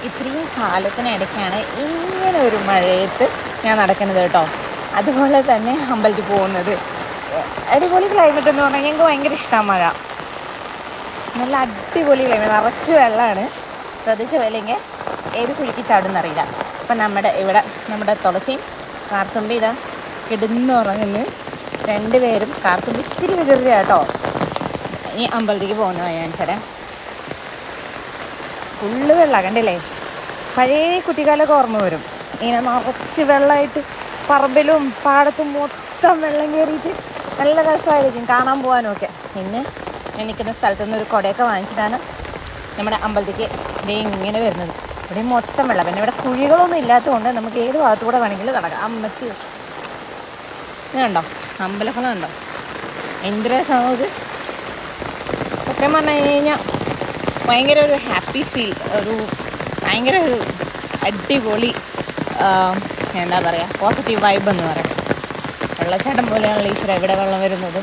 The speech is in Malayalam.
ഇത്രയും കാലത്തിനിടയ്ക്കാണ് ഇങ്ങനെ ഒരു മഴയത്ത് ഞാൻ നടക്കുന്നത് കേട്ടോ. അതുപോലെ തന്നെ അമ്പലത്തിൽ പോകുന്നത്. അടിപൊളി ക്ലൈമറ്റ് എന്ന് പറഞ്ഞാൽ ഞങ്ങൾക്ക് ഭയങ്കര ഇഷ്ടമാണ് മഴ. നല്ല അടിപൊളി ക്ലൈമറ്റ്, നിറച്ച് വെള്ളമാണ്. ശ്രദ്ധിച്ച് പോയില്ലെങ്കിൽ ഏത് കുഴിക്ക് ചാടുന്നറിയില്ല. അപ്പം നമ്മുടെ തുളസിയും കാർത്തുമ്പി ഇതാ കിടന്നുറങ്ങുന്നു. രണ്ടുപേരും. കാർത്തുമ്പി ഇത്തിരി വികൃതി കേട്ടോ. ഈ അമ്പലത്തേക്ക് പോകുന്നതാണ് ഞാൻ ചേരാൻ. ഫുള്ള് വെള്ളം കണ്ടില്ലേ. പഴയ കുട്ടിക്കാലമൊക്കെ ഓർമ്മ വരും. ഇങ്ങനെ നിറച്ച് വെള്ളമായിട്ട് പറമ്പിലും പാടത്തും മൊത്തം വെള്ളം കയറിയിട്ട് നല്ല രസമായിരിക്കും കാണാൻ പോകാനും ഒക്കെ. പിന്നെ ഞാൻ നിൽക്കുന്ന സ്ഥലത്തു നിന്ന് ഒരു കുടയൊക്കെ വാങ്ങിച്ചിട്ടാണ് നമ്മുടെ അമ്പലത്തേക്ക് ഇതേ ഇങ്ങനെ വരുന്നത്. ഇവിടെ മൊത്തം വെള്ളം. പിന്നെ ഇവിടെ കുഴികളൊന്നും ഇല്ലാത്തതുകൊണ്ട് നമുക്ക് ഏത് ഭാഗത്തുകൂടെ വേണമെങ്കിലും നടക്കാം. അമ്മച്ചി ഇതുണ്ടോ, അമ്പലക്കുളം ഉണ്ടോ, എന്ത് രസമാണ് നമുക്ക്. സത്യം പറഞ്ഞു കഴിഞ്ഞാൽ ഭയങ്കര ഒരു ഹാപ്പി ഫീൽ, ഭയങ്കര ഒരു അടിപൊളി എന്താ പറയുക, പോസിറ്റീവ് വൈബ് എന്ന് പറയാം. വെള്ളച്ചാട്ടം പോലെയാണല്ലോ ഈശ്വര ഇവിടെ വെള്ളം വരുന്നത്.